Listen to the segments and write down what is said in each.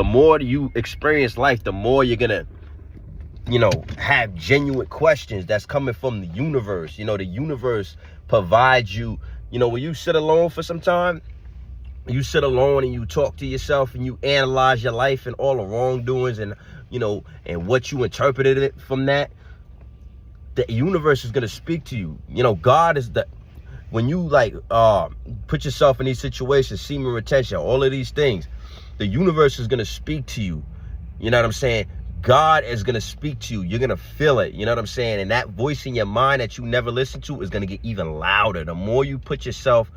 The more you experience life, the more you're gonna, have genuine questions that's coming from the universe. The universe provides you, when you sit alone for some time, you sit alone and you talk to yourself and you analyze your life and all the wrongdoings and, and what you interpreted it from that, the universe is going to speak to you. God is when you put yourself in these situations, semen retention, all of these things, the universe is going to speak to you. You know what I'm saying? God is going to speak to you. You're going to feel it. You know what I'm saying? And that voice in your mind that you never listen to is going to get even louder. The more you put yourself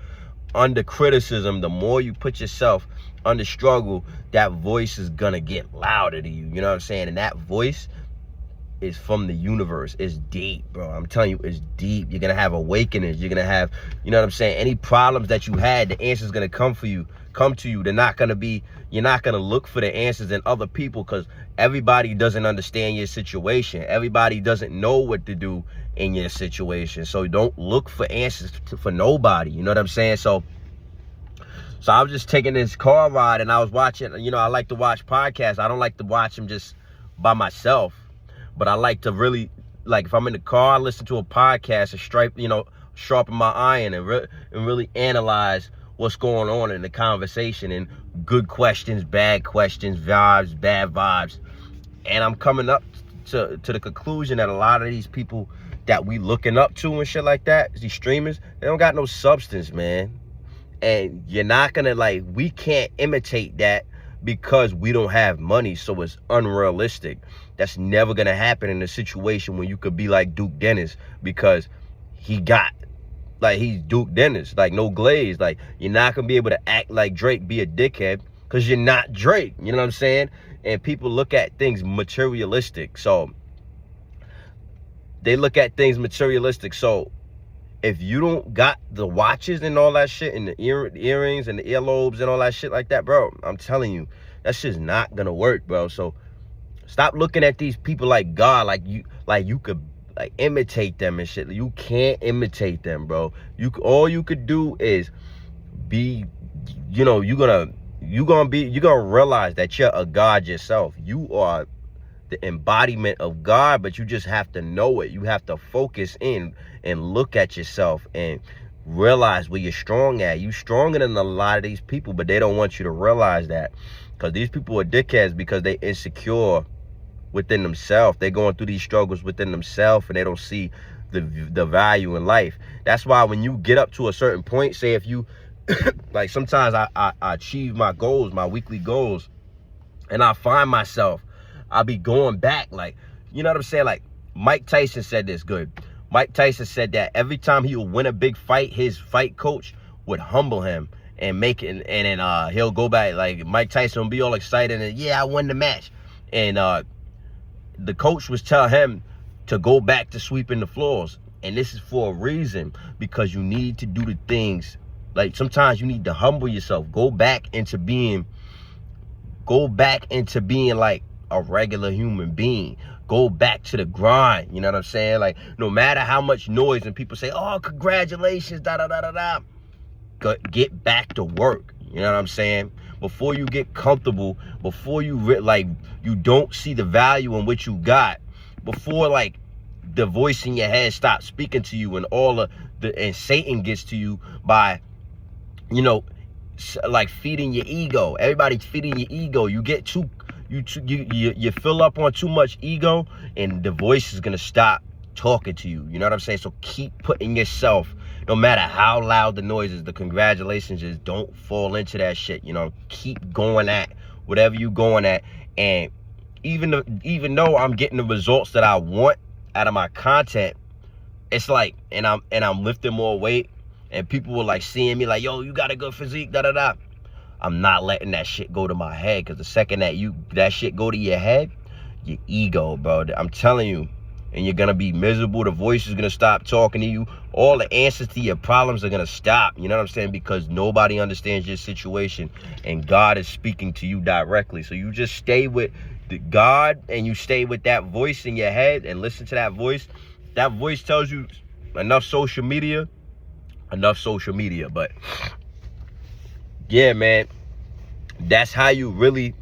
under criticism, the more you put yourself under struggle, that voice is going to get louder to you. You know what I'm saying? And that voice is from the universe. It's deep, bro. I'm telling you, it's deep. You're going to have awakenings. You're going to have, you know what I'm saying? Any problems that you had, the answer's going to come to you. They're not going to be, you're not going to look for the answers in other people, because everybody doesn't understand your situation. Everybody doesn't know what to do in your situation. So don't look for answers for nobody. You know what I'm saying? So I was just taking this car ride and I was watching, I like to watch podcasts. I don't like to watch them just by myself, but I like to really, if I'm in the car, I listen to a podcast and sharpen my iron and really analyze what's going on in the conversation, and good questions, bad questions, vibes, bad vibes. And I'm coming up to the conclusion that a lot of these people that we looking up to and shit like that, these streamers, they don't got no substance, man. And you're not gonna, we can't imitate that because we don't have money, so it's unrealistic. That's never gonna happen in a situation when you could be like Duke Dennis, because he's Duke Dennis, no glaze. You're not gonna be able to act like Drake, be a dickhead, because you're not Drake. You know what I'm saying? And people look at things materialistic. So they look at things materialistic. So if you don't got the watches and all that shit, and the earrings and the earlobes and all that shit like that, bro, I'm telling you, that shit's not gonna work, bro. So stop looking at these people like God, you could imitate them and shit. You can't imitate them, bro. All you could do is be, you're gonna realize that you're a God yourself. You are the embodiment of God, but you just have to know it. You have to focus in and look at yourself and realize where you're strong at. You stronger than a lot of these people, but they don't want you to realize that, because these people are dickheads because they insecure within themselves. They're going through these struggles within themselves, and they don't see the value in life. That's why when you get up to a certain point, say if you sometimes I achieve my goals, my weekly goals, and I find myself, I'll be going back, you know what I'm saying? Mike Tyson said this good. Mike Tyson said that every time he would win a big fight, his fight coach would humble him and make it, and then he'll go back, Mike Tyson will be all excited and, yeah, I won the match. And the coach was telling him to go back to sweeping the floors. And this is for a reason, because you need to do the things. Sometimes you need to humble yourself. Go back into being like a regular human being. Go back to the grind. You know what I'm saying? No matter how much noise and people say, oh, congratulations, get back to work. You know what I'm saying? Before you get comfortable, before you you don't see the value in what you got, before the voice in your head stops speaking to you, and and Satan gets to you by, feeding your ego. Everybody's feeding your ego. You get you fill up on too much ego, and the voice is gonna stop talking to you. You know what I'm saying? So keep putting yourself, no matter how loud the noise is, the congratulations is, don't fall into that shit. Keep going at whatever you going at. And even though I'm getting the results that I want out of my content, it's and I'm lifting more weight, and people were seeing me yo, you got a good physique, I'm not letting that shit go to my head, because the second that shit go to your head, your ego, bro, I'm telling you, and you're gonna be miserable. The voice is gonna stop talking to you. All the answers to your problems are gonna stop. You know what I'm saying? Because nobody understands your situation, and God is speaking to you directly. So you just stay with God, and you stay with that voice in your head, and listen to that voice. That voice tells you enough social media. But yeah, man, that's how you really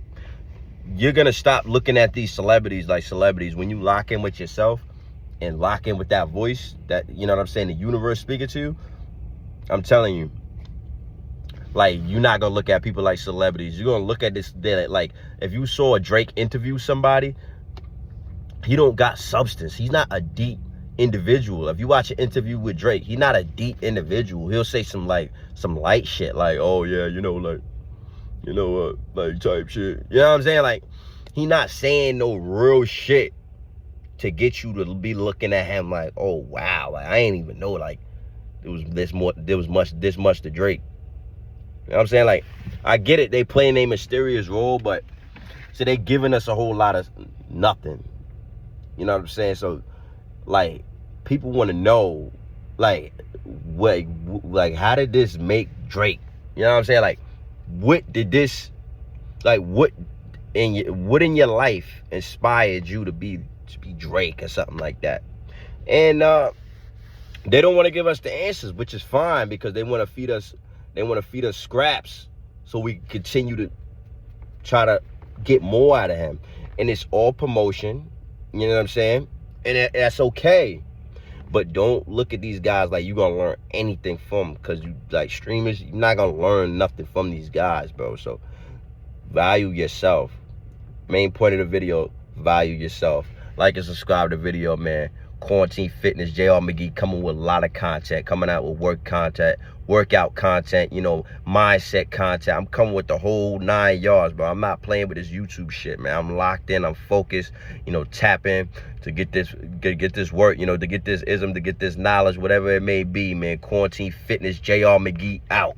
you're gonna stop looking at these celebrities like celebrities when you lock in with yourself and lock in with that voice that, you know what I'm saying, the universe speaking to you. I'm telling you, like, you're not gonna look at people like celebrities. You're gonna look at this, like, if you saw a Drake interview somebody, he don't got substance. He's not a deep individual. If you watch an interview with Drake, he's not a deep individual. He'll say some light shit, like, oh yeah, you know, like, you know what, like, type shit. You know what I'm saying? Like, he not saying no real shit to get you to be looking at him like, oh wow, like, I ain't even know, like, this much to Drake. You know what I'm saying? Like, I get it, they playing a mysterious role, but so they giving us a whole lot of nothing. You know what I'm saying? So, like, people want to know, like, how did this make Drake? You know what I'm saying? Like, what did this, like, what in your life inspired you to be Drake or something like that? And they don't want to give us the answers, which is fine, because they want to feed us scraps so we continue to try to get more out of him. And it's all promotion, you know what I'm saying? And that's okay. But don't look at these guys like you're gonna learn anything from them, because you, like, streamers, you're not gonna learn nothing from these guys, bro. So value yourself. Main point of the video, value yourself. Like and subscribe to the video, man. Quarantine Fitness, JR McGee, coming with a lot of content, coming out with workout content, you know, mindset content. I'm coming with the whole 9 yards, bro. I'm not playing with this YouTube shit, man. I'm locked in, I'm focused, you know, tapping to get this work, you know, to get this ism, to get this knowledge, whatever it may be, man. Quarantine Fitness, JR McGee out.